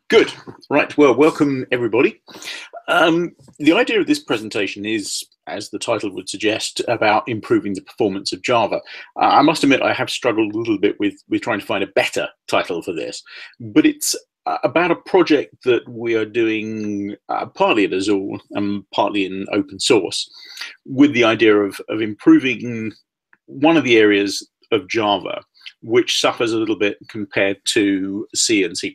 Good. Right. Well, welcome everybody. The idea of this presentation is, as the title would suggest, about improving the performance of Java. I must admit I have struggled a little bit with trying to find a better title for this, but it's about a project that we are doing partly at Azure and partly in open source, with the idea of improving one of the areas of Java which suffers a little bit compared to C and C++.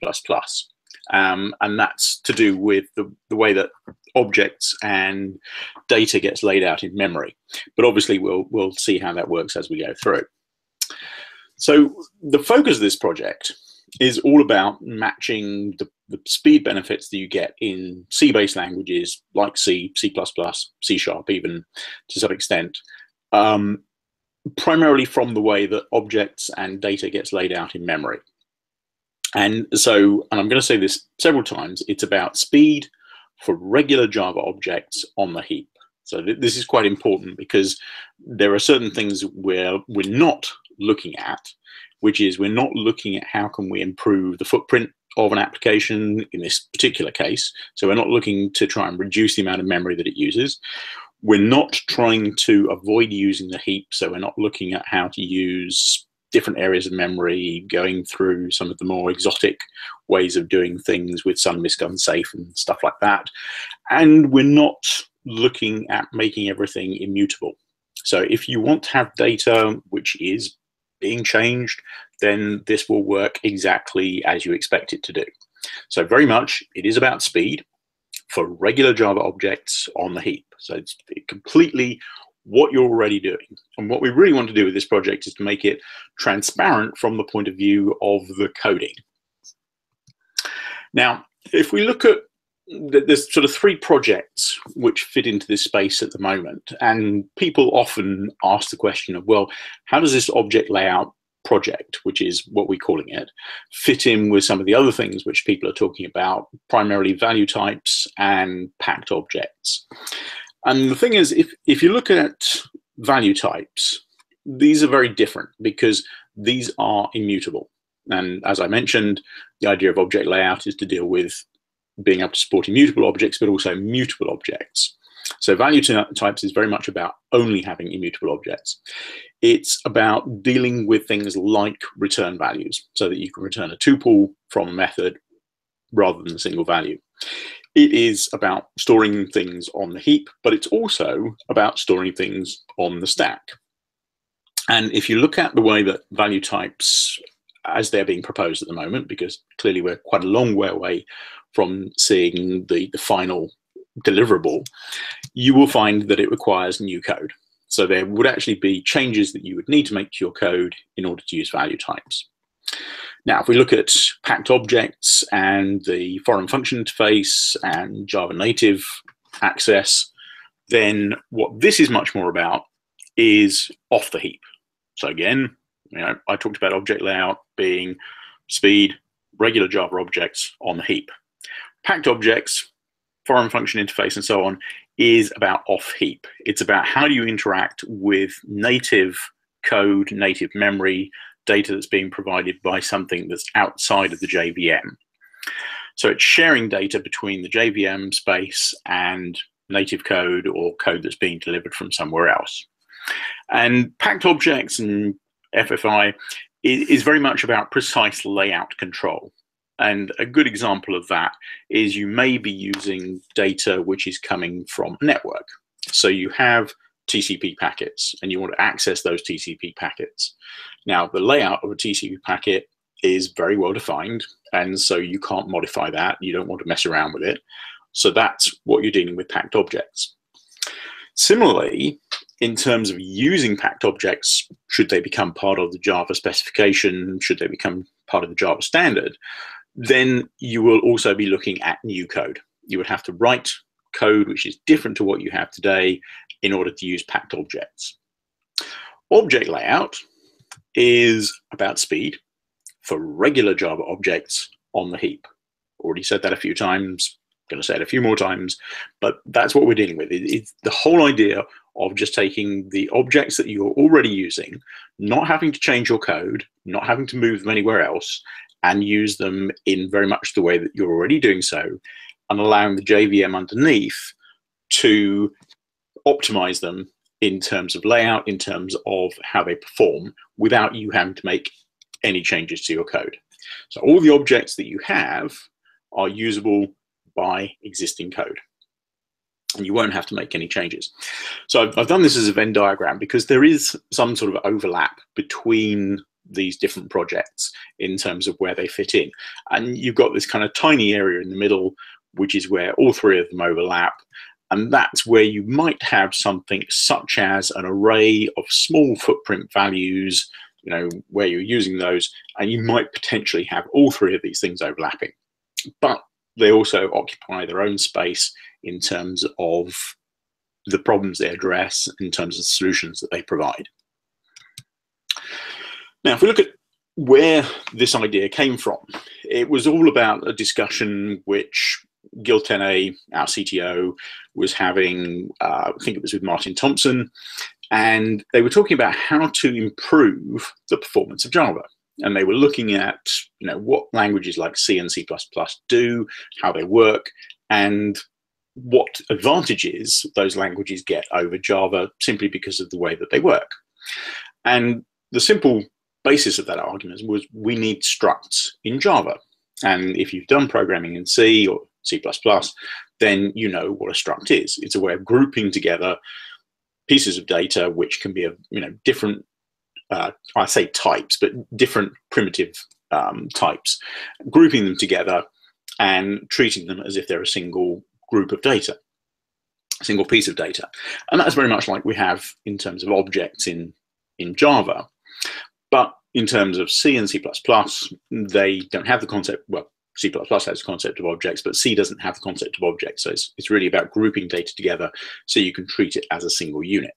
And that's to do with the way that objects and data gets laid out in memory. But obviously we'll see how that works as we go through. So the focus of this project is all about matching the speed benefits that you get in C-based languages like C, C++, C#, even to some extent, primarily from the way that objects and data gets laid out in memory. And I'm going to say this several times, it's about speed for regular Java objects on the heap. So this is quite important because there are certain things where we're not looking at, which is we're not looking at how can we improve the footprint of an application in this particular case. So we're not looking to try and reduce the amount of memory that it uses. We're not trying to avoid using the heap. So we're not looking at how to use different areas of memory, going through some of the more exotic ways of doing things with some misc unsafe and stuff like that. And we're not looking at making everything immutable. So if you want to have data which is being changed, then this will work exactly as you expect it to do. So very much it is about speed for regular Java objects on the heap. So it's completely what you're already doing. And what we really want to do with this project is to make it transparent from the point of view of the coding. Now, if we look at, there's sort of three projects which fit into this space at the moment. And people often ask the question of, well, how does this object layout project, which is what we're calling it, fit in with some of the other things which people are talking about, primarily value types and packed objects? And the thing is, if you look at value types, these are very different because these are immutable. And as I mentioned, the idea of object layout is to deal with being able to support immutable objects, but also mutable objects. So value types is very much about only having immutable objects. It's about dealing with things like return values, so that you can return a tuple from a method rather than a single value. It is about storing things on the heap, but it's also about storing things on the stack. And if you look at the way that value types, as they're being proposed at the moment, because clearly we're quite a long way away from seeing the final deliverable, you will find that it requires new code. So there would actually be changes that you would need to make to your code in order to use value types. Now, if we look at packed objects and the foreign function interface and Java native access, then what this is much more about is off the heap. So again, I talked about object layout being speed, regular Java objects on the heap. Packed objects, foreign function interface, and so on is about off heap. It's about how do you interact with native code, native memory, data that's being provided by something that's outside of the JVM. So it's sharing data between the JVM space and native code or code that's being delivered from somewhere else. And packed objects and FFI is very much about precise layout control. And a good example of that is you may be using data which is coming from a network. So you have TCP packets and you want to access those TCP packets. Now, the layout of a TCP packet is very well defined, and so you can't modify that. You don't want to mess around with it. So that's what you're dealing with packed objects. Similarly, in terms of using packed objects, should they become part of the Java specification, should they become part of the Java standard, then you will also be looking at new code. You would have to write code which is different to what you have today in order to use packed objects. Object layout is about speed for regular Java objects on the heap. Already said that a few times, going to say it a few more times, but that's what we're dealing with. It's the whole idea of just taking the objects that you're already using, not having to change your code, not having to move them anywhere else, and use them in very much the way that you're already doing so, and allowing the JVM underneath to optimize them in terms of layout, in terms of how they perform, without you having to make any changes to your code. So all the objects that you have are usable by existing code, and you won't have to make any changes. So I've done this as a Venn diagram because there is some sort of overlap between these different projects in terms of where they fit in. And you've got this kind of tiny area in the middle, which is where all three of them overlap. And that's where you might have something such as an array of small footprint values, where you're using those, and you might potentially have all three of these things overlapping. But they also occupy their own space in terms of the problems they address, in terms of the solutions that they provide. Now, if we look at where this idea came from, it was all about a discussion which Gil Tene, our CTO, was having, I think it was with Martin Thompson, and they were talking about how to improve the performance of Java. And they were looking at, what languages like C and C++ do, how they work, and what advantages those languages get over Java simply because of the way that they work. And the simple basis of that argument was we need structs in Java. And if you've done programming in C or C++, then you know what a struct is. It's a way of grouping together pieces of data which can be of different, I say types, but different primitive types, grouping them together and treating them as if they're a single group of data, a single piece of data. And that's very much like we have in terms of objects in Java. But in terms of C and C++, they don't have the concept, well, C++ has the concept of objects, but C doesn't have the concept of objects. So it's really about grouping data together so you can treat it as a single unit.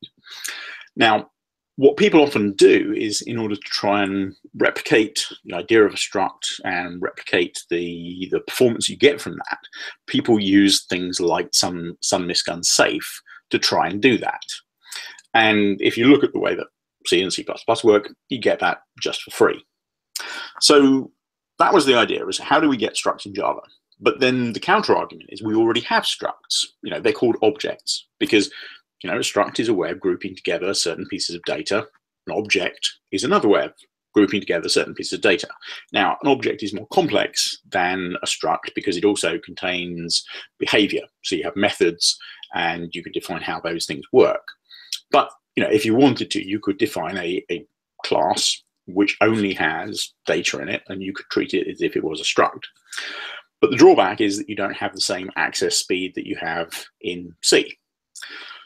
Now, what people often do is, in order to try and replicate the idea of a struct and replicate the performance you get from that, people use things like sunmisc unsafe to try and do that. And if you look at the way that C and C++ work, you get that just for free. So that was the idea, is how do we get structs in Java? But then the counter argument is we already have structs. They're called objects because a struct is a way of grouping together certain pieces of data. An object is another way of grouping together certain pieces of data. Now, an object is more complex than a struct because it also contains behavior. So you have methods and you can define how those things work. But if you wanted to, you could define a class which only has data in it, and you could treat it as if it was a struct. But the drawback is that you don't have the same access speed that you have in C.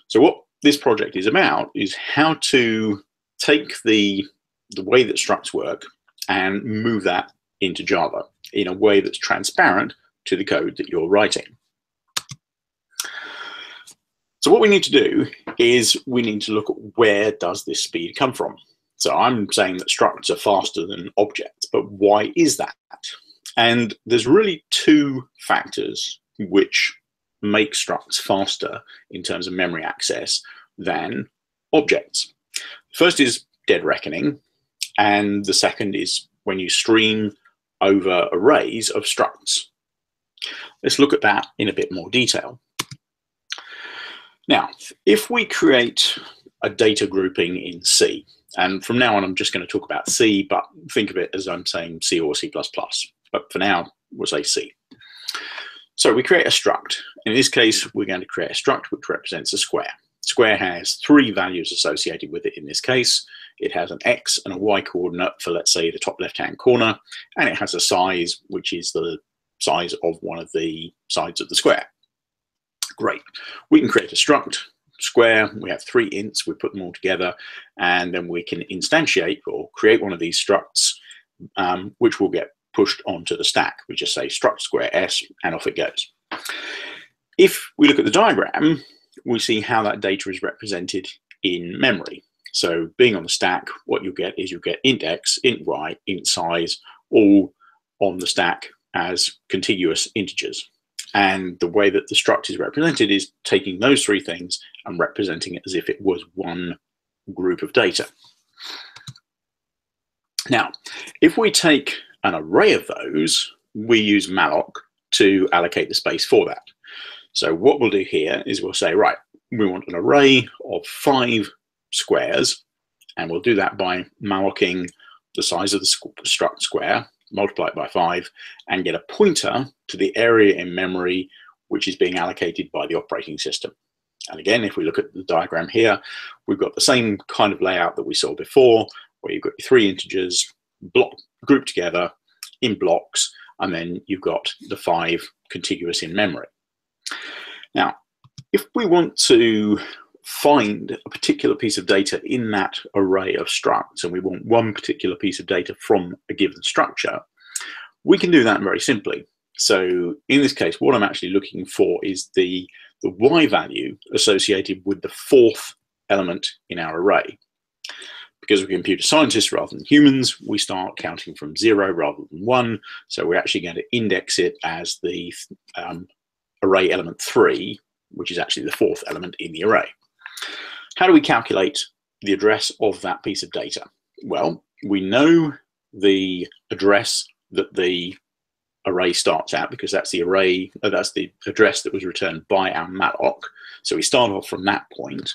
So what this project is about is how to take the way that structs work and move that into Java in a way that's transparent to the code that you're writing. So what we need to do is we need to look at where does this speed come from. So I'm saying that structs are faster than objects, but why is that? And there's really two factors which make structs faster in terms of memory access than objects. First is dead reckoning, and the second is when you stream over arrays of structs. Let's look at that in a bit more detail. Now, if we create a data grouping in C, and from now on I'm just going to talk about C, but think of it as I'm saying C or C++, but for now we'll say C. So we create a struct. In this case, we're going to create a struct which represents a square. Square has three values associated with it in this case. It has an X and a Y coordinate for, let's say, the top left-hand corner, and it has a size, which is the size of one of the sides of the square. Great. We can create a struct square. We have three ints. We put them all together, and then we can instantiate or create one of these structs, which will get pushed onto the stack. We just say struct square S, and off it goes. If we look at the diagram, we see how that data is represented in memory. So being on the stack, what you'll get is you'll get int X, int Y, int size, all on the stack as contiguous integers. And the way that the struct is represented is taking those three things and representing it as if it was one group of data. Now, if we take an array of those, we use malloc to allocate the space for that. So what we'll do here is we'll say, right, we want an array of 5 squares, and we'll do that by mallocing the size of the struct square, multiply it by 5, and get a pointer to the area in memory which is being allocated by the operating system. And again, if we look at the diagram here, we've got the same kind of layout that we saw before, where you've got your 3 integers grouped together in blocks, and then you've got the 5 contiguous in memory. Now, if we want to find a particular piece of data in that array of structs, and we want one particular piece of data from a given structure, we can do that very simply. So in this case, what I'm actually looking for is the y value associated with the 4th element in our array. Because we're computer scientists rather than humans, we start counting from 0 rather than 1. So we're actually going to index it as the array element 3, which is actually the 4th element in the array. How do we calculate the address of that piece of data? Well, we know the address that the array starts at, because that's the array, that's the address that was returned by our malloc. So we start off from that point.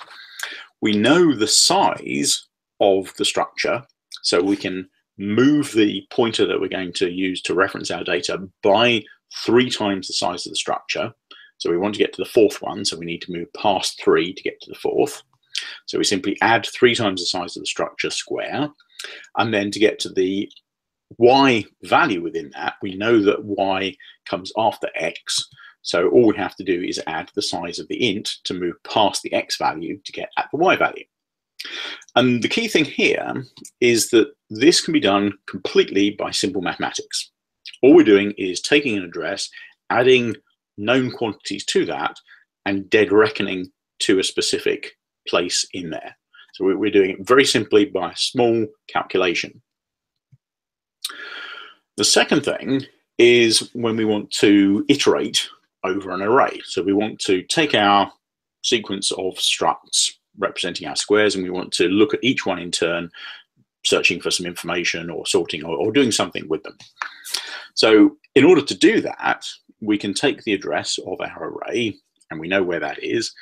We know the size of the structure, so we can move the pointer that we're going to use to reference our data by 3 times the size of the structure. So we want to get to the 4th one, so we need to move past 3 to get to the 4th. So we simply add 3 times the size of the structure square, and then to get to the y value within that, we know that y comes after x, so all we have to do is add the size of the int to move past the x value to get at the y value. And the key thing here is that this can be done completely by simple mathematics. All we're doing is taking an address, adding known quantities to that, and dead reckoning to a specific place in there. So we're doing it very simply by a small calculation. The second thing is when we want to iterate over an array. So we want to take our sequence of structs representing our squares, and we want to look at each one in turn, searching for some information or sorting or doing something with them. So in order to do that, we can take the address of our array, and we know where that is,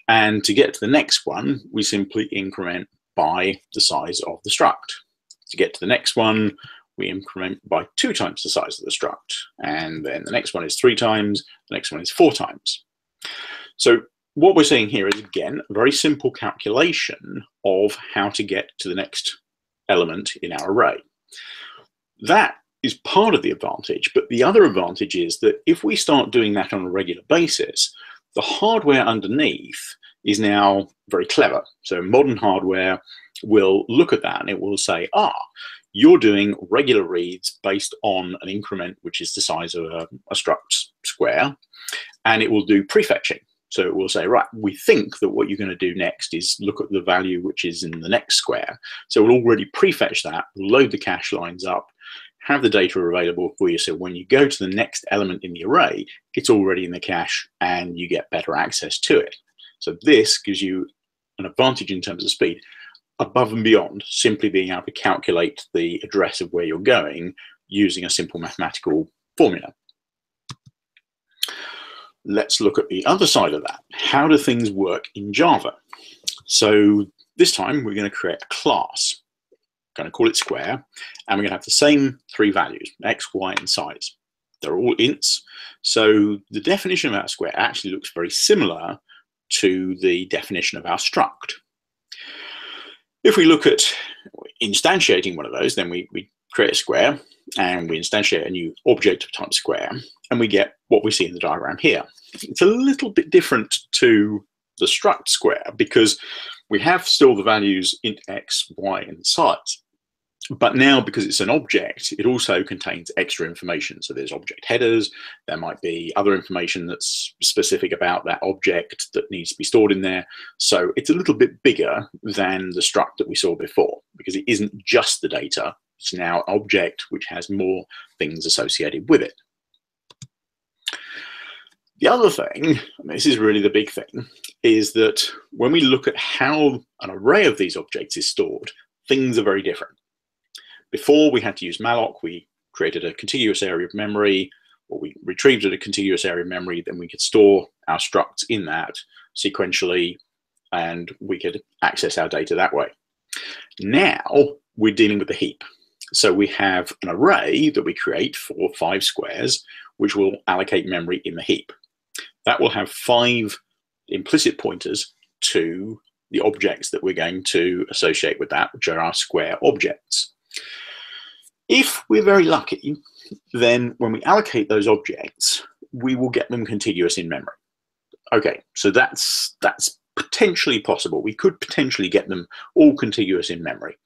and to get to the next one, we simply increment by the size of the struct. To get to the next one, we increment by 2 times the size of the struct, and then the next one is 3 times, the next one is 4 times. So what we're seeing here is, again, a very simple calculation of how to get to the next element in our array. That is part of the advantage, but the other advantage is that if we start doing that on a regular basis, the hardware underneath is now very clever. So modern hardware will look at that and it will say, you're doing regular reads based on an increment which is the size of a struct square, and it will do prefetching. So it will say, right, we think that what you're going to do next is look at the value which is in the next square. So we'll already prefetch that, load the cache lines up, have the data available for you. So when you go to the next element in the array, it's already in the cache and you get better access to it. So this gives you an advantage in terms of speed, above and beyond simply being able to calculate the address of where you're going using a simple mathematical formula. Let's look at the other side of that. How do things work in Java? So this time we're going to create a class. We're going to call it square, and we're going to have the same 3 values, x, y, and size. They're all ints. So the definition of our square actually looks very similar to the definition of our struct. If we look at instantiating one of those, then we create a square and we instantiate a new object of type square, and we get what we see in the diagram here. It's a little bit different to the struct square because we have still the values int x, y, and size. But now, because it's an object, it also contains extra information. So there's object headers, there might be other information that's specific about that object that needs to be stored in there. So it's a little bit bigger than the struct that we saw before, because it isn't just the data, it's now an object which has more things associated with it. The other thing, and this is really the big thing, is that when we look at how an array of these objects is stored, things are very different. Before we had to use malloc, we created a contiguous area of memory, or we retrieved a contiguous area of memory, then we could store our structs in that sequentially, and we could access our data that way. Now we're dealing with the heap. So we have an array that we create for 5 squares, which will allocate memory in the heap. That will have 5 implicit pointers to the objects that we're going to associate with that, which are our square objects. If we're very lucky, then when we allocate those objects, we will get them contiguous in memory. Okay, so that's potentially possible. We could potentially get them all contiguous in memory.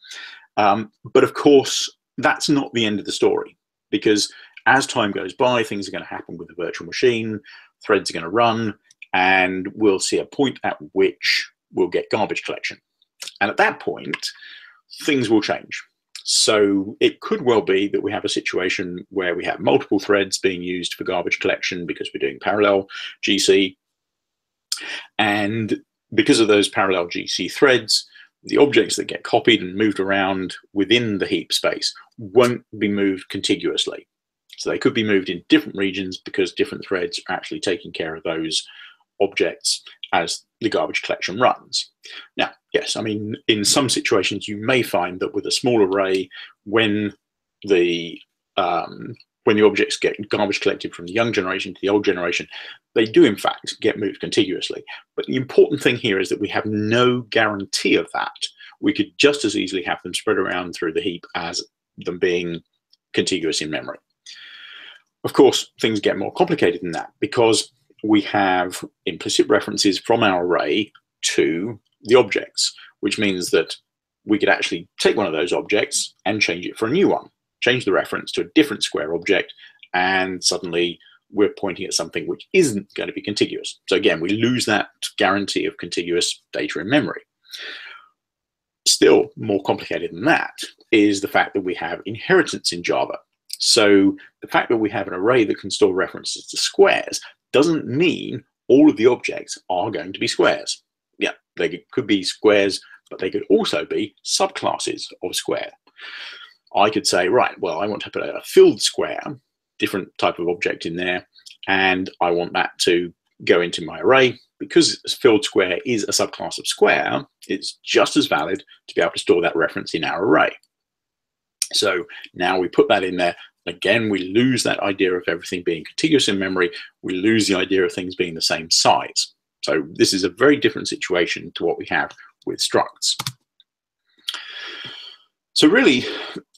But of course, that's not the end of the story, because as time goes by, things are going to happen with the virtual machine, threads are going to run, and we'll see a point at which we'll get garbage collection. And at that point, things will change. So it could well be that we have a situation where we have multiple threads being used for garbage collection because we're doing parallel GC. And because of those parallel GC threads, the objects that get copied and moved around within the heap space won't be moved contiguously. So they could be moved in different regions because different threads are actually taking care of those objects as the garbage collection runs. Now, yes, I mean, in some situations, you may find that with a small array, when the objects get garbage collected from the young generation to the old generation, they do in fact get moved contiguously. But the important thing here is that we have no guarantee of that. We could just as easily have them spread around through the heap as them being contiguous in memory. Of course, things get more complicated than that because we have implicit references from our array to the objects, which means that we could actually take one of those objects and change it for a new one, change the reference to a different square object, and suddenly we're pointing at something which isn't going to be contiguous. So again, we lose that guarantee of contiguous data in memory. Still more complicated than that is the fact that we have inheritance in Java. So the fact that we have an array that can store references to squares doesn't mean all of the objects are going to be squares. Yeah, they could be squares, but they could also be subclasses of square. I could say, right, well, I want to put a filled square, different type of object in there, and I want that to go into my array. Because filled square is a subclass of square, it's just as valid to be able to store that reference in our array. So now we put that in there. Again, we lose that idea of everything being contiguous in memory. We lose the idea of things being the same size. So this is a very different situation to what we have with structs. So really,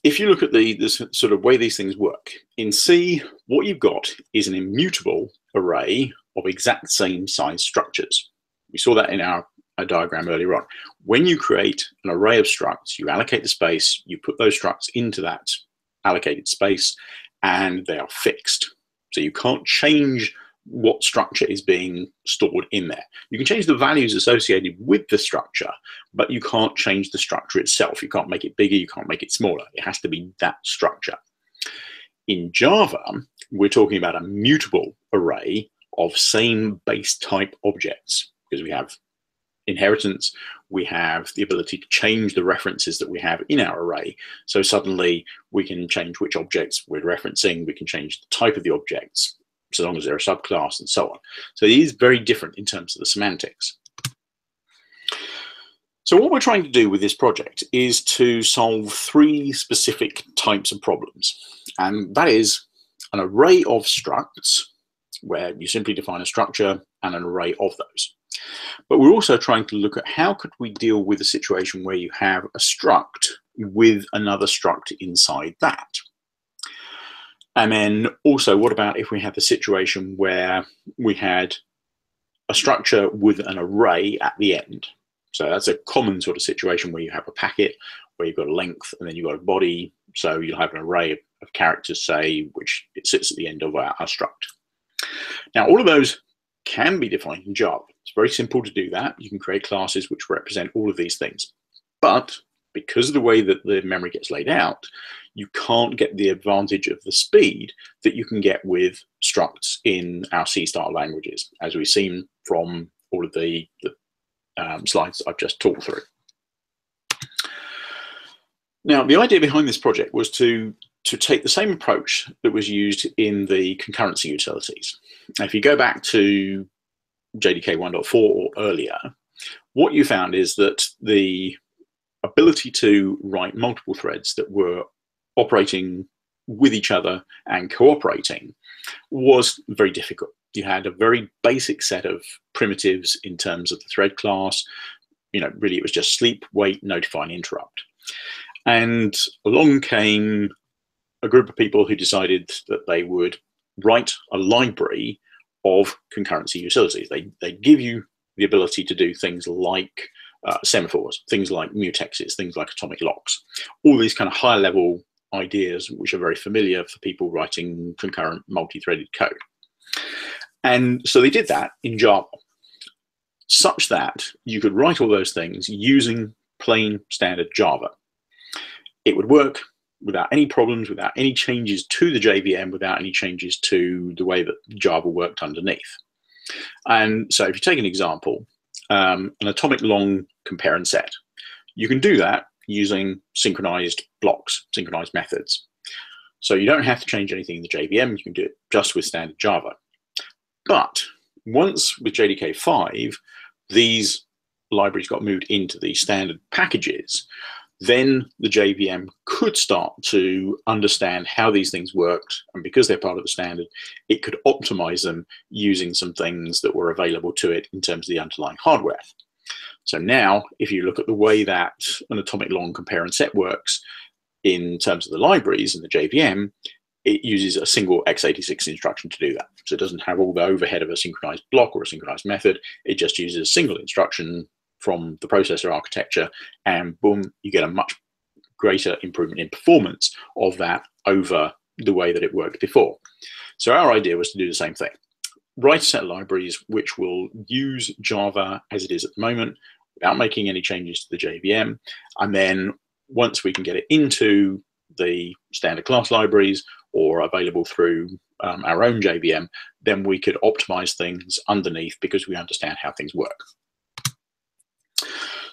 if you look at the sort of way these things work, in C, what you've got is an immutable array of exact same size structures. We saw that in our diagram earlier on. When you create an array of structs, you allocate the space, you put those structs into that allocated space, and they are fixed. So you can't change what structure is being stored in there. You can change the values associated with the structure, but you can't change the structure itself. You can't make it bigger, you can't make it smaller. It has to be that structure. In Java, we're talking about a mutable array of same base type objects, because we have inheritance, we have the ability to change the references that we have in our array. So suddenly we can change which objects we're referencing, we can change the type of the objects, so long as they're a subclass and so on. So it is very different in terms of the semantics. So what we're trying to do with this project is to solve 3 specific types of problems. And that is an array of structs, where you simply define a structure and an array of those. But we're also trying to look at how could we deal with a situation where you have a struct with another struct inside that. And then also, what about if we had the situation where we had a structure with an array at the end? So that's a common sort of situation where you have a packet, where you've got a length and then you've got a body. So you'll have an array of characters, say, which it sits at the end of our struct. Now, all of those can be defined in Java. It's very simple to do that. You can create classes which represent all of these things. But because of the way that the memory gets laid out, you can't get the advantage of the speed that you can get with structs in our C-style languages, as we've seen from all of the slides I've just talked through. Now, the idea behind this project was to to take the same approach that was used in the concurrency utilities. Now, if you go back to JDK 1.4 or earlier, what you found is that the ability to write multiple threads that were operating with each other and cooperating was very difficult. You had a very basic set of primitives in terms of the thread class. Really it was just sleep, wait, notify, and interrupt. And along came a group of people who decided that they would write a library of concurrency utilities. They give you the ability to do things like semaphores, things like mutexes, things like atomic locks, all these kind of higher level ideas which are very familiar for people writing concurrent multi-threaded code. And so they did that in Java, such that you could write all those things using plain standard Java. It would work without any problems, without any changes to the JVM, without any changes to the way that Java worked underneath. And so if you take an example, an atomic long compare and set, you can do that using synchronized blocks, synchronized methods. So you don't have to change anything in the JVM, you can do it just with standard Java. But once with JDK 5, these libraries got moved into the standard packages, then the JVM could start to understand how these things worked. And because they're part of the standard, it could optimize them using some things that were available to it in terms of the underlying hardware. So now, if you look at the way that an atomic long compare and set works in terms of the libraries and the JVM, it uses a single x86 instruction to do that. So it doesn't have all the overhead of a synchronized block or a synchronized method. It just uses a single instruction from the processor architecture, and boom, you get a much greater improvement in performance of that over the way that it worked before. So our idea was to do the same thing. Write a set of libraries which will use Java as it is at the moment without making any changes to the JVM. And then once we can get it into the standard class libraries or available through our own JVM, then we could optimize things underneath because we understand how things work.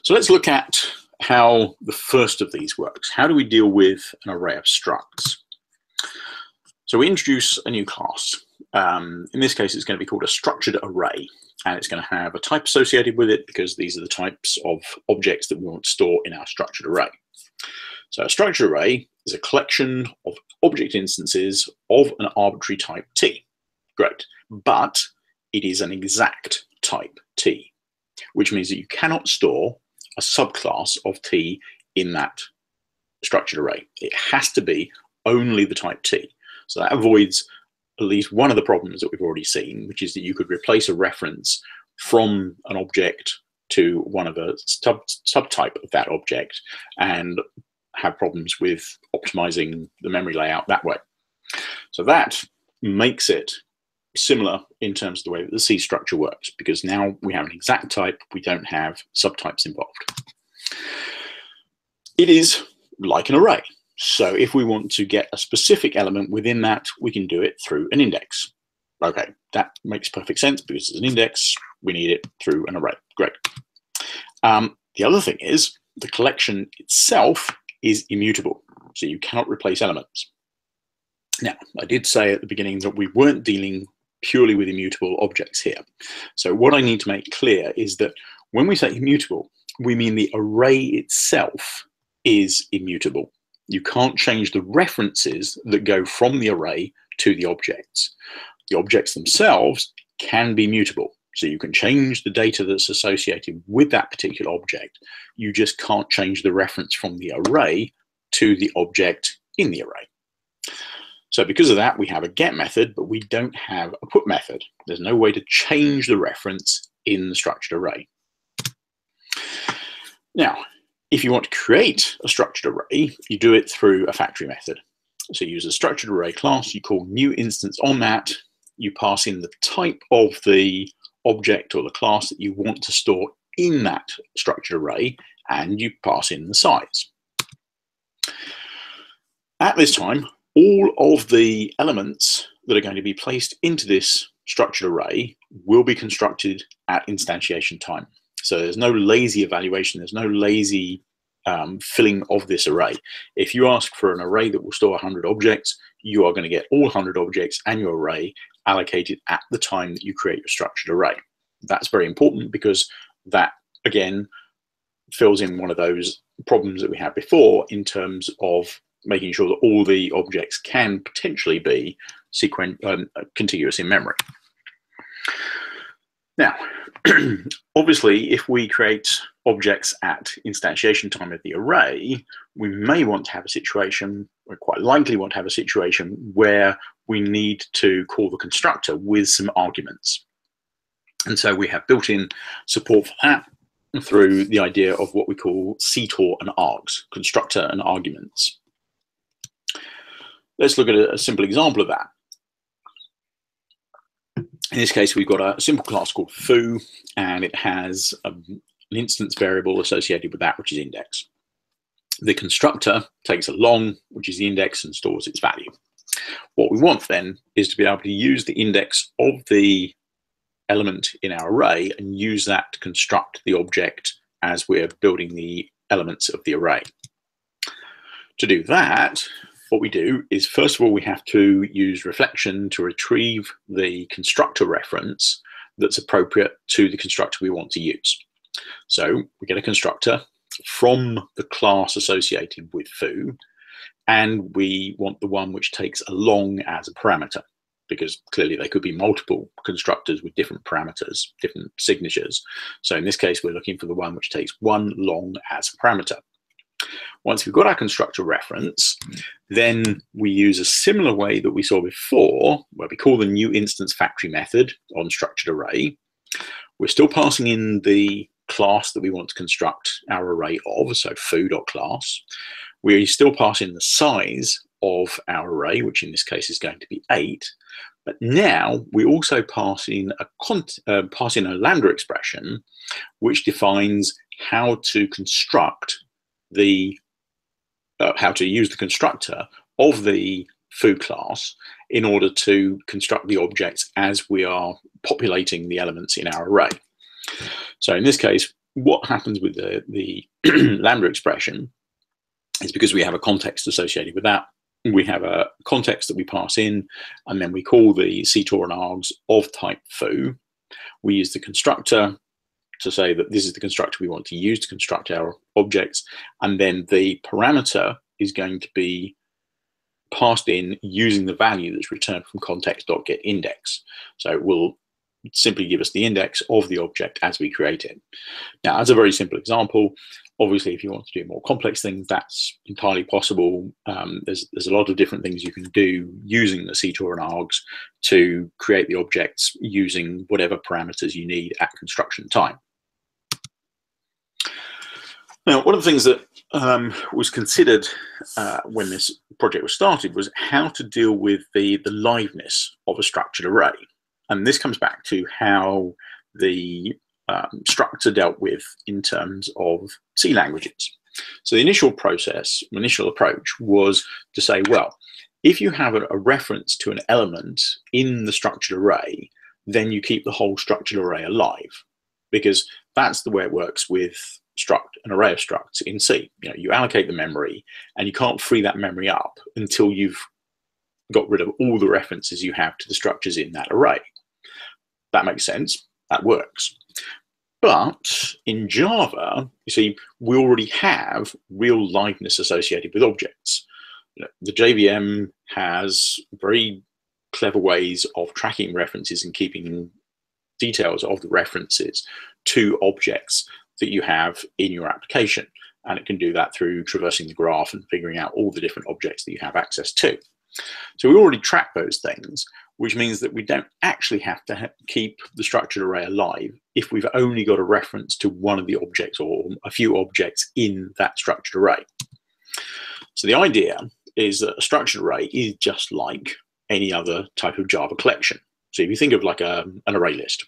So let's look at how the first of these works. How do we deal with an array of structs? So we introduce a new class. In this case, it's going to be called a structured array, and it's going to have a type associated with it because these are the types of objects that we want to store in our structured array. So a structured array is a collection of object instances of an arbitrary type T. Great, but it is an exact type T, which means that you cannot store a subclass of T in that structured array. It has to be only the type T. So that avoids at least one of the problems that we've already seen, which is that you could replace a reference from an object to one of a subtype of that object and have problems with optimizing the memory layout that way. So that makes it similar in terms of the way that the C structure works, because now we have an exact type, we don't have subtypes involved. It is like an array. So if we want to get a specific element within that, we can do it through an index. Okay, that makes perfect sense because it's an index, we need it through an array. Great. The other thing is the collection itself is immutable, so you cannot replace elements. Now, I did say at the beginning that we weren't dealing purely with immutable objects here. So what I need to make clear is that when we say immutable, we mean the array itself is immutable. You can't change the references that go from the array to the objects. The objects themselves can be mutable. So you can change the data that's associated with that particular object. You just can't change the reference from the array to the object in the array. So because of that, we have a get method, but we don't have a put method. There's no way to change the reference in the structured array. Now, if you want to create a structured array, you do it through a factory method. So you use a structured array class, you call new instance on that, you pass in the type of the object or the class that you want to store in that structured array, and you pass in the size. At this time, all of the elements that are going to be placed into this structured array will be constructed at instantiation time. So there's no lazy evaluation, there's no lazy filling of this array. If you ask for an array that will store 100 objects, you are going to get all 100 objects and your array allocated at the time that you create your structured array. That's very important because that, again, fills in one of those problems that we had before in terms of making sure that all the objects can potentially be contiguous in memory. Now, obviously, if we create objects at instantiation time of the array, we may want to have a situation, or quite likely want to have a situation, where we need to call the constructor with some arguments. And so we have built-in support for that through the idea of what we call CTOR and args, constructor and arguments. Let's look at a simple example of that. In this case, we've got a simple class called foo, and it has an instance variable associated with that, which is index. The constructor takes a long, which is the index, and stores its value. What we want then is to be able to use the index of the element in our array and use that to construct the object as we're building the elements of the array. To do that, what we do is, first of all, we have to use reflection to retrieve the constructor reference that's appropriate to the constructor we want to use. So we get a constructor from the class associated with foo, and we want the one which takes a long as a parameter, because clearly there could be multiple constructors with different parameters, different signatures. So in this case, we're looking for the one which takes one long as a parameter. Once we've got our constructor reference, then we use a similar way that we saw before, where we call the new instance factory method on structured array. We're still passing in the class that we want to construct our array of, so foo.class. We still pass in the size of our array, which in this case is going to be 8. But now we also pass in a lambda expression, which defines how to construct how to use the constructor of the foo class in order to construct the objects as we are populating the elements in our array. So in this case, what happens with the lambda expression is, because we have a context associated with that, we have a context that we pass in, and then we call the CTOR and args of type foo. We use the constructor to say that this is the constructor we want to use to construct our objects, and then the parameter is going to be passed in using the value that's returned from context.getIndex. So it will simply give us the index of the object as we create it. Now, as a very simple example, obviously, if you want to do more complex things, that's entirely possible. There's a lot of different things you can do using the CTOR and args to create the objects using whatever parameters you need at construction time. Now, one of the things that was considered when this project was started was how to deal with the liveness of a structured array. And this comes back to how the structs are dealt with in terms of C languages. So the initial approach was to say, well, if you have a reference to an element in the structured array, then you keep the whole structured array alive, because that's the way it works with an array of structs in C. You allocate the memory, and you can't free that memory up until you've got rid of all the references you have to the structures in that array. That makes sense. That works. But in Java, you see, we already have real liveness associated with objects. The JVM has very clever ways of tracking references and keeping details of the references to objects that you have in your application. And it can do that through traversing the graph and figuring out all the different objects that you have access to. So we already track those things, which means that we don't actually have to keep the structured array alive if we've only got a reference to one of the objects or a few objects in that structured array. So the idea is that a structured array is just like any other type of Java collection. So if you think of like an array list,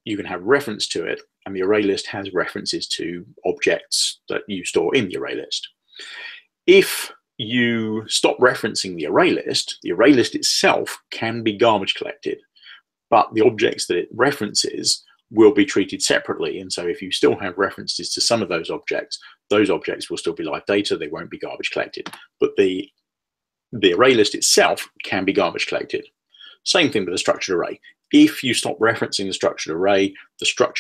you can have reference to it, and the array list has references to objects that you store in the array list. If you stop referencing the array list itself can be garbage collected, but the objects that it references will be treated separately. And so if you still have references to some of those objects will still be live data. They won't be garbage collected. But the array list itself can be garbage collected. Same thing with a structured array. If you stop referencing the structured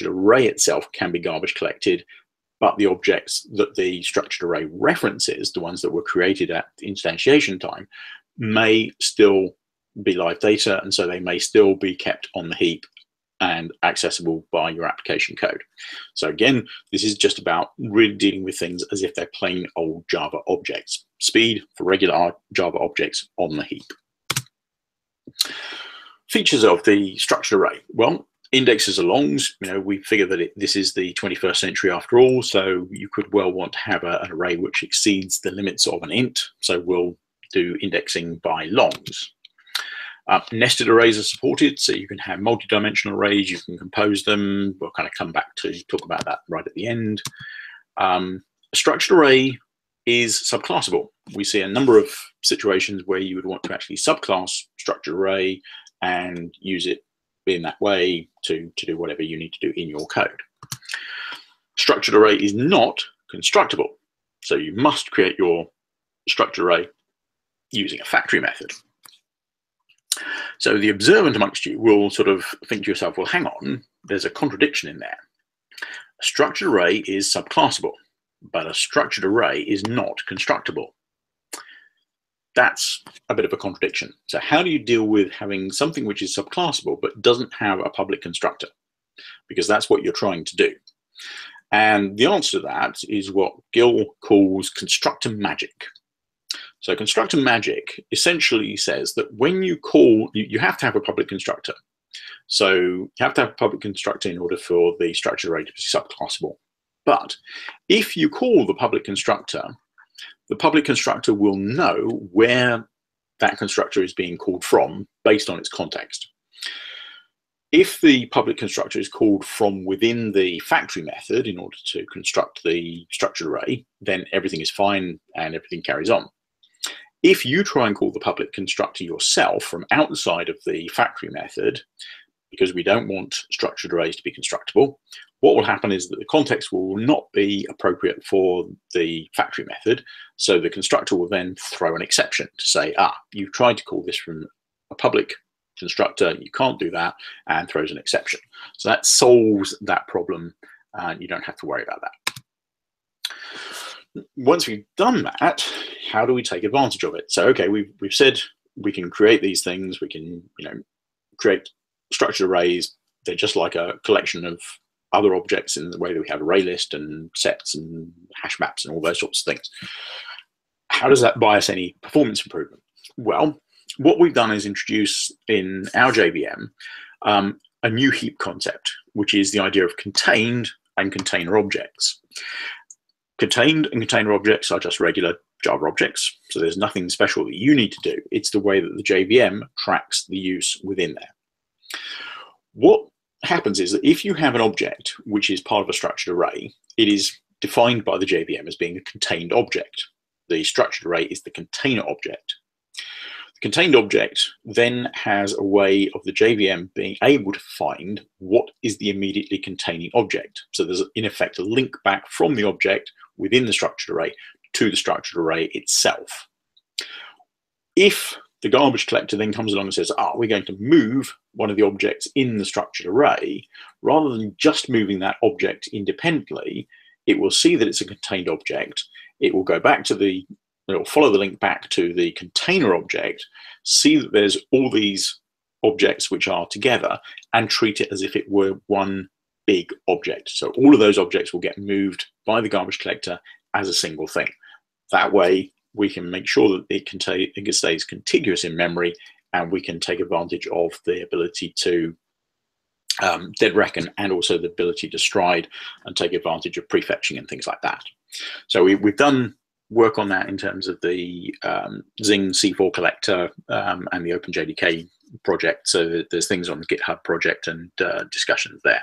array itself can be garbage collected, but the objects that the structured array references, the ones that were created at instantiation time, may still be live data, and so they may still be kept on the heap and accessible by your application code. So again, this is just about really dealing with things as if they're plain old Java objects. Speed for regular Java objects on the heap. Features of the structured array. Well, indexes are longs. We figure that this is the 21st century after all, so you could well want to have an array which exceeds the limits of an int. So we'll do indexing by longs. Nested arrays are supported, so you can have multi-dimensional arrays, you can compose them. We'll kind of come back to talk about that right at the end. A structured array is subclassable. We see a number of situations where you would want to actually subclass structured array and use it in that way to do whatever you need to do in your code. Structured array is not constructible, so you must create your structured array using a factory method. So the observant amongst you will sort of think to yourself, well, hang on, there's a contradiction in there. A structured array is subclassable, but a structured array is not constructible. That's a bit of a contradiction. So how do you deal with having something which is subclassable but doesn't have a public constructor? Because that's what you're trying to do. And the answer to that is what Gill calls constructor magic. So constructor magic essentially says that when you call, you have to have a public constructor. So you have to have a public constructor in order for the structured array to be subclassable. But if you call the public constructor will know where that constructor is being called from based on its context. If the public constructor is called from within the factory method in order to construct the structured array, then everything is fine and everything carries on. If you try and call the public constructor yourself from outside of the factory method, because we don't want structured arrays to be constructible, what will happen is that the context will not be appropriate for the factory method. So the constructor will then throw an exception to say, you've tried to call this from a public constructor, you can't do that, and throws an exception. So that solves that problem, and you don't have to worry about that. Once we've done that, how do we take advantage of it? So, okay, we've said we can create these things, we can create structured arrays. They're just like a collection of other objects in the way that we have array list and sets and hash maps and all those sorts of things. How does that buy us any performance improvement? Well, what we've done is introduce in our JVM a new heap concept, which is the idea of contained and container objects. Contained and container objects are just regular Java objects, so there's nothing special that you need to do. It's the way that the JVM tracks the use within there. What happens is that if you have an object which is part of a structured array, it is defined by the JVM as being a contained object. The structured array is the container object. The contained object then has a way of the JVM being able to find what is the immediately containing object. So there's in effect a link back from the object within the structured array to the structured array itself. If the garbage collector then comes along and says, we're going to move one of the objects in the structured array, rather than just moving that object independently, it will see that it's a contained object. It will go back to it will follow the link back to the container object, see that there's all these objects which are together, and treat it as if it were one big object. So all of those objects will get moved by the garbage collector as a single thing. That way, we can make sure that it stays contiguous in memory, and we can take advantage of the ability to dead reckon, and also the ability to stride and take advantage of prefetching and things like that. So we've done work on that in terms of the Zing C4 collector and the OpenJDK project. So there's things on the GitHub project and discussions there.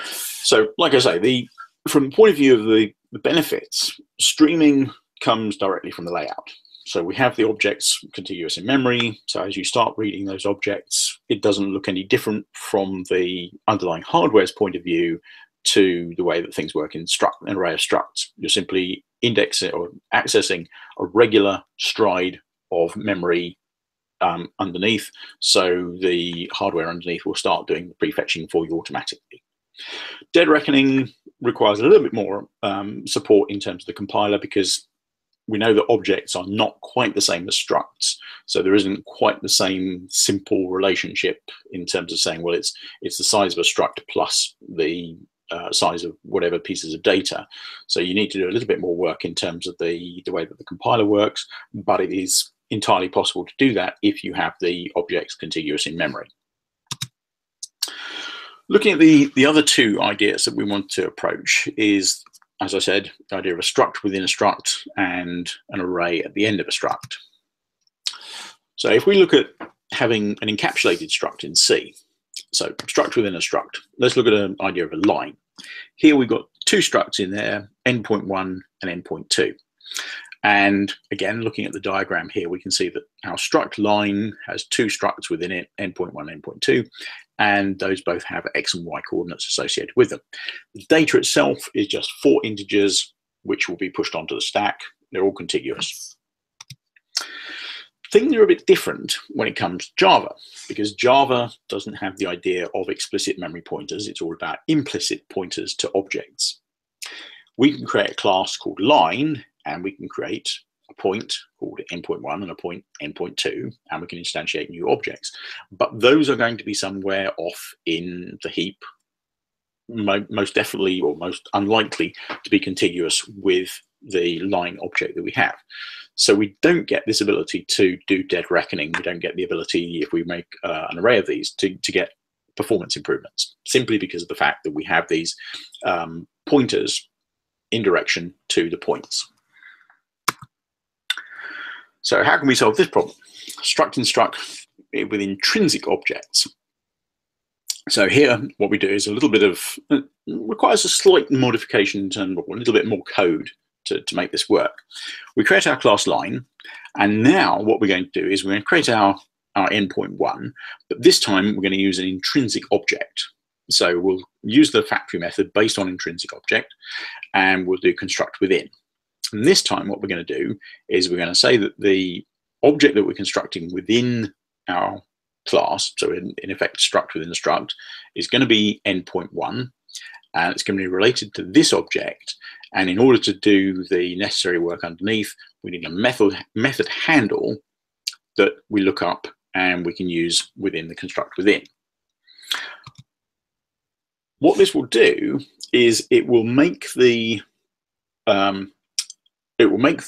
So like I say, from the point of view of the benefits, streaming comes directly from the layout. So we have the objects contiguous in memory. So as you start reading those objects, it doesn't look any different from the underlying hardware's point of view to the way that things work in an array of structs. You're simply indexing or accessing a regular stride of memory underneath. So the hardware underneath will start doing the prefetching for you automatically. Dead reckoning requires a little bit more support in terms of the compiler, because we know that objects are not quite the same as structs. So there isn't quite the same simple relationship in terms of saying, well, it's the size of a struct plus the size of whatever pieces of data. So you need to do a little bit more work in terms of the way that the compiler works, but it is entirely possible to do that if you have the objects contiguous in memory. Looking at the other two ideas that we want to approach is, as I said, the idea of a struct within a struct and an array at the end of a struct. So if we look at having an encapsulated struct in C, so struct within a struct, let's look at an idea of a line. Here we've got two structs in there, endpoint1 and endpoint2. And again, looking at the diagram here, we can see that our struct line has two structs within it, endpoint1 and endpoint2, and those both have x and y coordinates associated with them. The data itself is just 4 integers, which will be pushed onto the stack. They're all contiguous. Things are a bit different when it comes to Java, because Java doesn't have the idea of explicit memory pointers. It's all about implicit pointers to objects. We can create a class called line, and we can create a point called endpoint1 and a point endpoint2, and we can instantiate new objects. But those are going to be somewhere off in the heap, most definitely or most unlikely to be contiguous with the line object that we have. So we don't get this ability to do dead reckoning. We don't get the ability, if we make an array of these, to get performance improvements, simply because of the fact that we have these pointers in direction to the points. So how can we solve this problem? Struct instruct with intrinsic objects. So here, what we do is a little bit of, requires a slight modification in terms of a little bit more code to make this work. We create our class line, and now what we're going to do is we're going to create our endpoint1, but this time we're going to use an intrinsic object. So we'll use the factory method based on intrinsic object, and we'll do construct within. And this time what we're going to do is we're going to say that the object that we're constructing within our class, so in effect struct within the struct, is going to be endpoint1, and it's going to be related to this object. And in order to do the necessary work underneath, we need a method handle that we look up and we can use within the construct within. What this will do is it will make the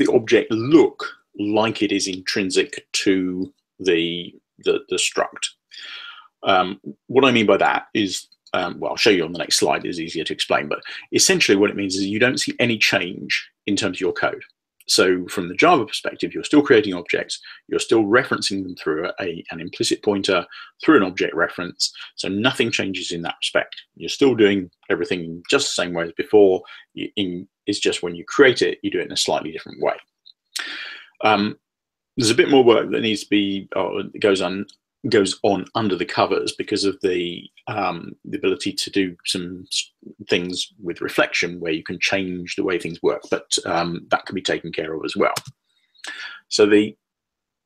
object look like it is intrinsic to the struct. What I mean by that is, well, I'll show you on the next slide. It's easier to explain, but essentially what it means is you don't see any change in terms of your code. So from the Java perspective, you're still creating objects, you're still referencing them through an implicit pointer, through an object reference, so nothing changes in that respect. You're still doing everything just the same way as before. It's just when you create it, you do it in a slightly different way. There's a bit more work that needs to be, or goes on under the covers because of the ability to do some things with reflection where you can change the way things work, but that can be taken care of as well. So the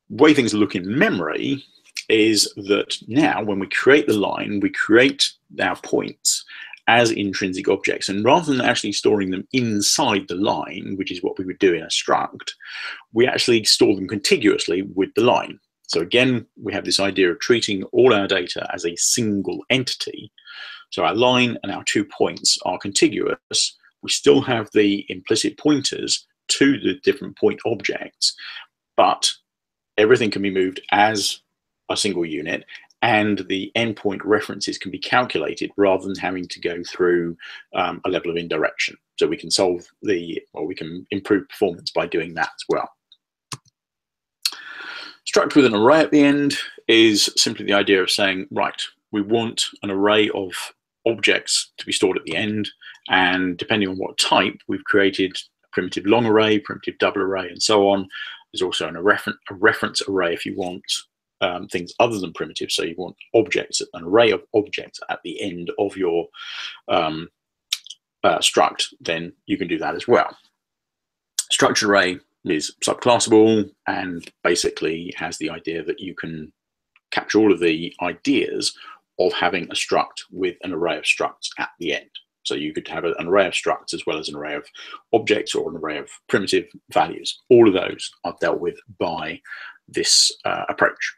way things look in memory is that now when we create the line, we create our points as intrinsic objects, and rather than actually storing them inside the line, which is what we would do in a struct, we actually store them contiguously with the line. So again, we have this idea of treating all our data as a single entity. So our line and our 2 points are contiguous. We still have the implicit pointers to the different point objects, but everything can be moved as a single unit, and the endpoint references can be calculated rather than having to go through a level of indirection. So we can we can improve performance by doing that as well. Struct with an array at the end is simply the idea of saying, right, we want an array of objects to be stored at the end, and depending on what type, we've created a primitive long array, primitive double array, and so on. There's also a reference array if you want things other than primitives. So you want objects, an array of objects at the end of your struct, then you can do that as well. Structured array is subclassable and basically has the idea that you can capture all of the ideas of having a struct with an array of structs at the end. So you could have an array of structs as well as an array of objects or an array of primitive values. All of those are dealt with by this approach.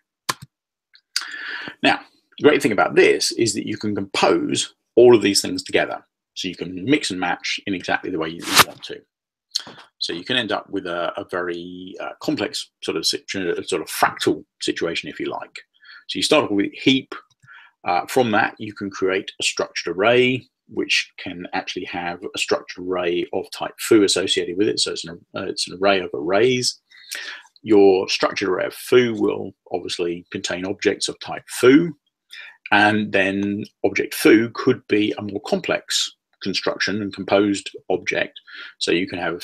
Now, the great thing about this is that you can compose all of these things together. So you can mix and match in exactly the way you want to. So you can end up with a very complex sort of fractal situation, if you like. So you start off with heap. From that, you can create a structured array, which can actually have a structured array of type foo associated with it. So it's an array of arrays. Your structured array of foo will obviously contain objects of type foo. And then object foo could be a more complex construction and composed object. So you can have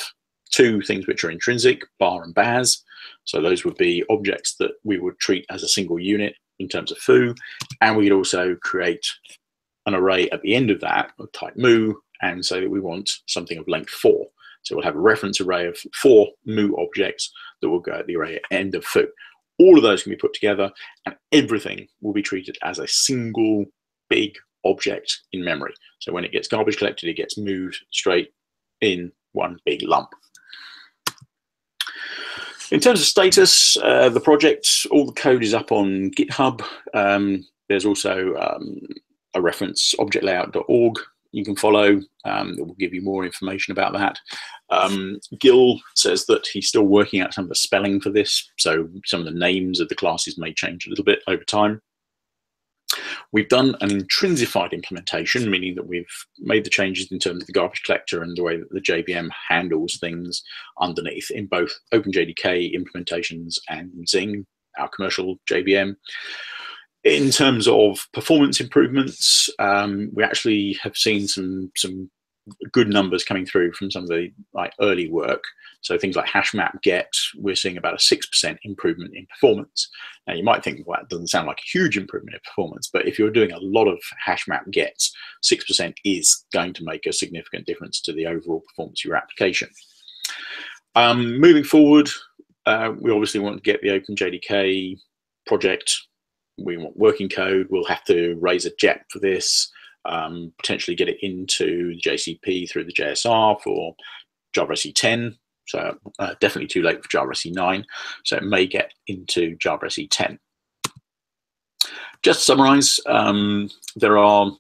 two things which are intrinsic, bar and baz. So those would be objects that we would treat as a single unit in terms of foo. And we could also create an array at the end of that of type mu, and say that we want something of length 4. So we'll have a reference array of 4 mu objects that will go at the array end of foo. All of those can be put together, and everything will be treated as a single big object in memory. So when it gets garbage collected, it gets moved straight in one big lump. In terms of status, the project, all the code is up on GitHub. There's also a reference, objectlayout.org, you can follow that will give you more information about that. Gil says that he's still working out some of the spelling for this, so some of the names of the classes may change a little bit over time. We've done an intrinsified implementation, meaning that we've made the changes in terms of the garbage collector and the way that the JVM handles things underneath in both OpenJDK implementations and Zing, our commercial JVM. In terms of performance improvements, we actually have seen some good numbers coming through from some of the early work. So things like hash map get, we're seeing about a 6% improvement in performance. Now you might think, well, that doesn't sound like a huge improvement in performance, but if you're doing a lot of hash map gets, 6% is going to make a significant difference to the overall performance of your application. Moving forward, we obviously want to get the OpenJDK project. We want working code. We'll have to raise a jet for this, potentially get it into JCP through the JSR for Java SE 10. So definitely too late for Java SE 9. So it may get into Java SE 10. Just to summarize, there are,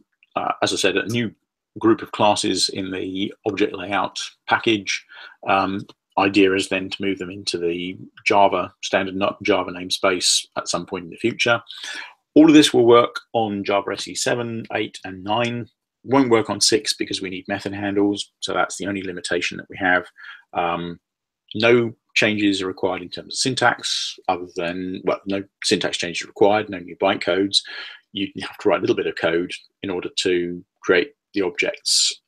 as I said, a new group of classes in the object layout package. Idea is then to move them into the Java standard Java namespace at some point in the future. All of this will work on Java SE 7, 8, and 9. Won't work on 6 because we need method handles, so that's the only limitation that we have. No changes are required in terms of syntax, other than, well, no syntax changes required, no new bytecodes. You have to write a little bit of code in order to create the objects,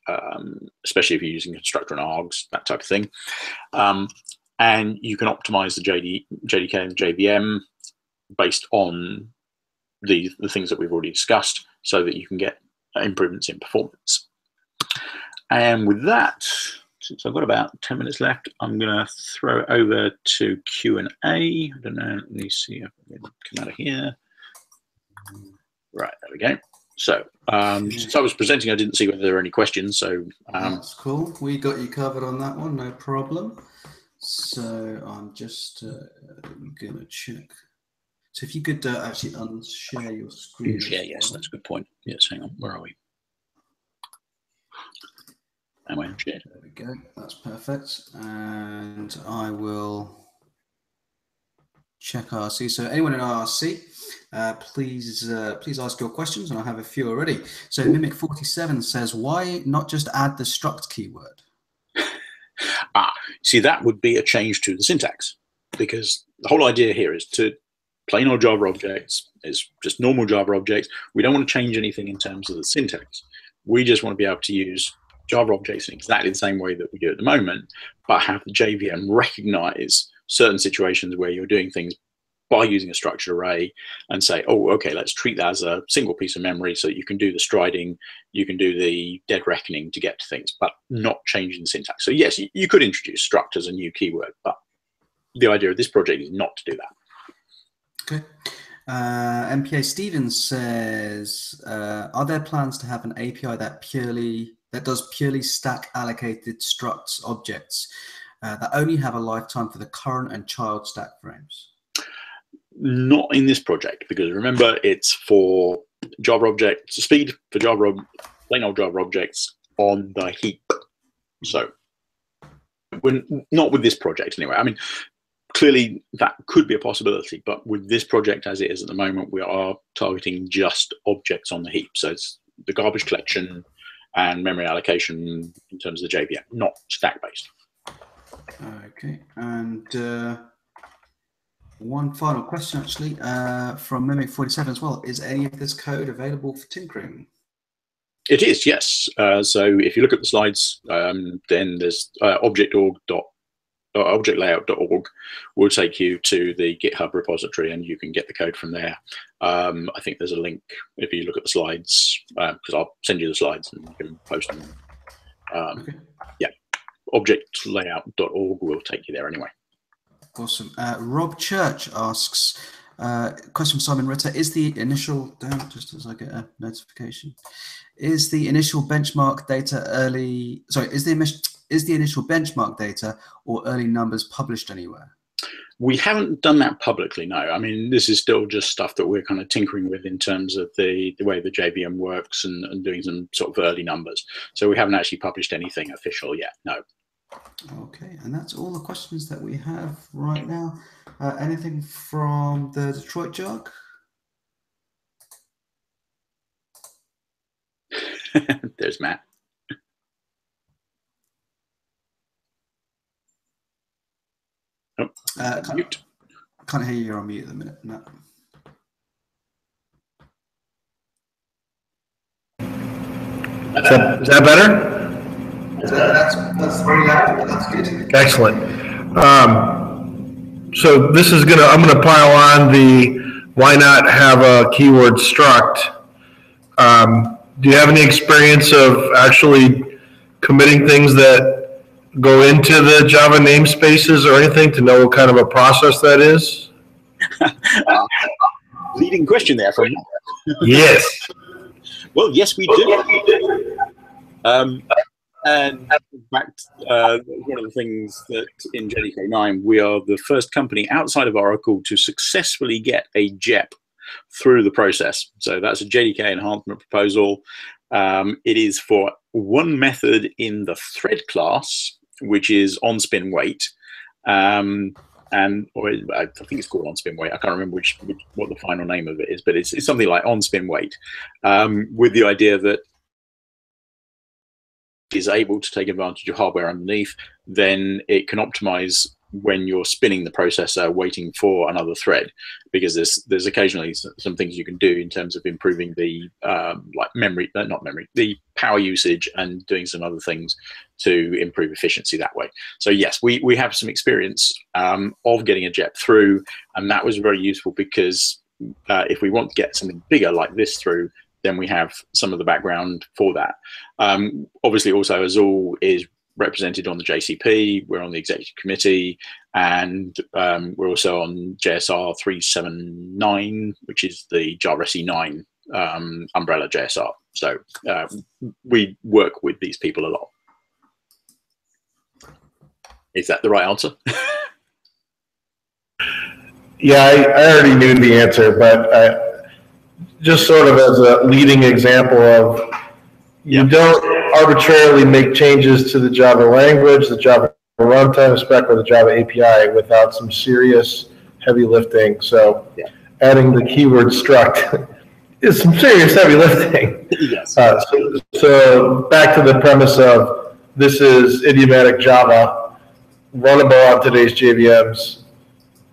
especially if you're using constructor and args, that type of thing. And you can optimize the JDK and JVM based on the things that we've already discussed so that you can get improvements in performance. And with that, since I've got about 10 minutes left, I'm going to throw it over to Q&A. I don't know, let me see if I can come out of here. Right, there we go. So, since I was presenting, I didn't see whether there were any questions. So that's cool. We got you covered on that one, no problem. So I'm just going to check. So if you could actually unshare your screen. Yeah, yes, that's a good point. Yes, hang on, where are we? Am I unshared? There we go. That's perfect. And I will check RC. So anyone in RC, please ask your questions, and I have a few already. So Mimic47 says, why not just add the struct keyword? See, that would be a change to the syntax, because the whole idea here is to plain old Java objects is just normal Java objects. We don't want to change anything in terms of the syntax. We just want to be able to use Java objects in exactly the same way that we do at the moment, but have the JVM recognize certain situations where you're doing things by using a structured array and say, oh, okay, let's treat that as a single piece of memory so that you can do the striding, you can do the dead reckoning to get to things, but not changing the syntax. So yes, you could introduce struct as a new keyword, but the idea of this project is not to do that. Okay. MPA Stevens says, are there plans to have an API that does purely stack allocated structs objects that only have a lifetime for the current and child stack frames? Not in this project, because remember, it's for Java objects, speed for Java, plain old Java objects on the heap. So we're not with this project anyway. I mean, clearly that could be a possibility, but with this project as it is at the moment, we are targeting just objects on the heap. So it's the garbage collection and memory allocation in terms of the JVM, not stack based. Okay, and one final question actually from Mimic47 as well. Is any of this code available for tinkering? It is, yes. So if you look at the slides, then there's objectlayout.org will take you to the GitHub repository and you can get the code from there. I think there's a link if you look at the slides, because I'll send you the slides and you can post them. Okay. Yeah, objectlayout.org will take you there anyway. Awesome. Rob Church asks, question from Simon Ritter, is the initial, just as I get a notification, is the initial benchmark data is the initial benchmark data or early numbers published anywhere? We haven't done that publicly, no. I mean, this is still just stuff that we're kind of tinkering with in terms of the way the JVM works and doing some sort of early numbers. So we haven't actually published anything official yet, no. Okay, and that's all the questions that we have right now. Anything from the Detroit Jog? There's Matt. Oh, mute. Can't hear you. You're on mute at the minute. No. Is that better? That's very loud. That's good. Excellent. So this is I'm gonna pile on the why not have a keyword struct. Do you have any experience of actually committing things that go into the Java namespaces or anything to know what kind of a process that is? Leading question there from Yes. Well, yes, we do. And in fact, one of the things that in JDK 9, we are the first company outside of Oracle to successfully get a JEP through the process. So that's a JDK enhancement proposal. It is for one method in the thread class, which is onSpinWait. Or I think it's called onSpinWait. I can't remember what the final name of it is, but it's something like onSpinWait, with the idea that is able to take advantage of hardware underneath, then it can optimize when you're spinning the processor waiting for another thread, because there's occasionally some things you can do in terms of improving the the power usage and doing some other things to improve efficiency that way. So yes, we have some experience of getting a JEP through, and that was very useful because if we want to get something bigger like this through, then we have some of the background for that. Obviously, also Azul is represented on the JCP. We're on the executive committee, and we're also on JSR 379, which is the Java SE9 umbrella JSR. So we work with these people a lot. Is that the right answer? Yeah, I already knew the answer, but just sort of as a leading example of you don't arbitrarily make changes to the Java language, the Java runtime spec, or the Java API without some serious heavy lifting. So adding the keyword struct is some serious heavy lifting. Yes. So back to the premise of this is idiomatic Java, runnable on today's JVMs,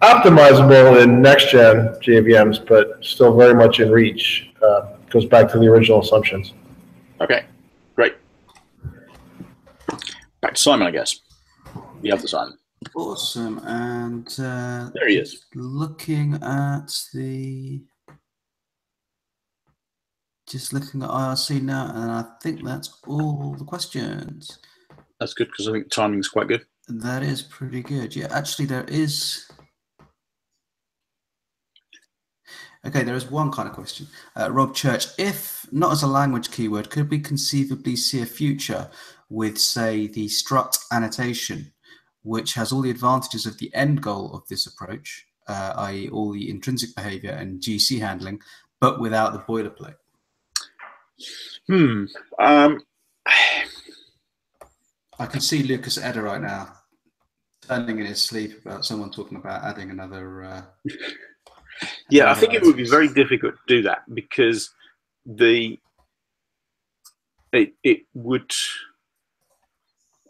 optimizable in next-gen JVMs, but still very much in reach. Goes back to the original assumptions. Okay, great. Back to Simon, I guess. The other Simon. Awesome. And there he is. Looking at IRC now, and I think that's all the questions. That's good because I think timing's quite good. That is pretty good. Yeah, actually, there is. Okay, there is one kind of question. Rob Church, if not as a language keyword, could we conceivably see a future with, say, the struct annotation, which has all the advantages of the end goal of this approach, i.e. all the intrinsic behavior and GC handling, but without the boilerplate? I can see Lucas Eder right now turning in his sleep about someone talking about adding another... yeah, I think it would be very difficult to do that because it would...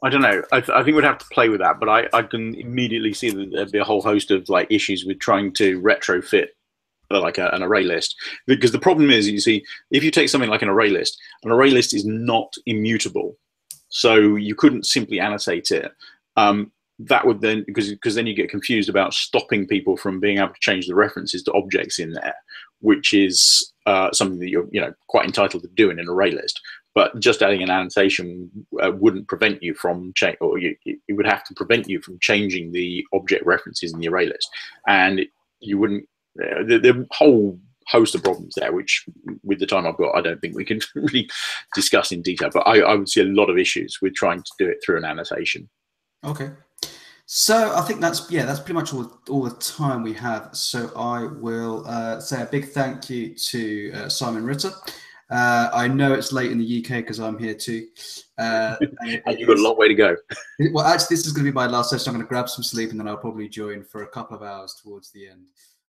I don't know. I think we'd have to play with that, but I can immediately see that there'd be a whole host of like issues with trying to retrofit like an array list. Because the problem is, you see, if you take something like an array list is not immutable. So you couldn't simply annotate it. That would then, because then you get confused about stopping people from being able to change the references to objects in there, which is something that you're quite entitled to do in an array list. But just adding an annotation wouldn't prevent you from it would have to prevent you from changing the object references in the array list, and you wouldn't. The whole host of problems there, which with the time I've got, I don't think we can really discuss in detail. But I would see a lot of issues with trying to do it through an annotation. Okay. So I think that's pretty much all the time we have. So I will say a big thank you to Simon Ritter. I know it's late in the UK because I'm here too. And you've got a long way to go. Well, actually, this is going to be my last session. I'm going to grab some sleep and then I'll probably join for a couple of hours towards the end.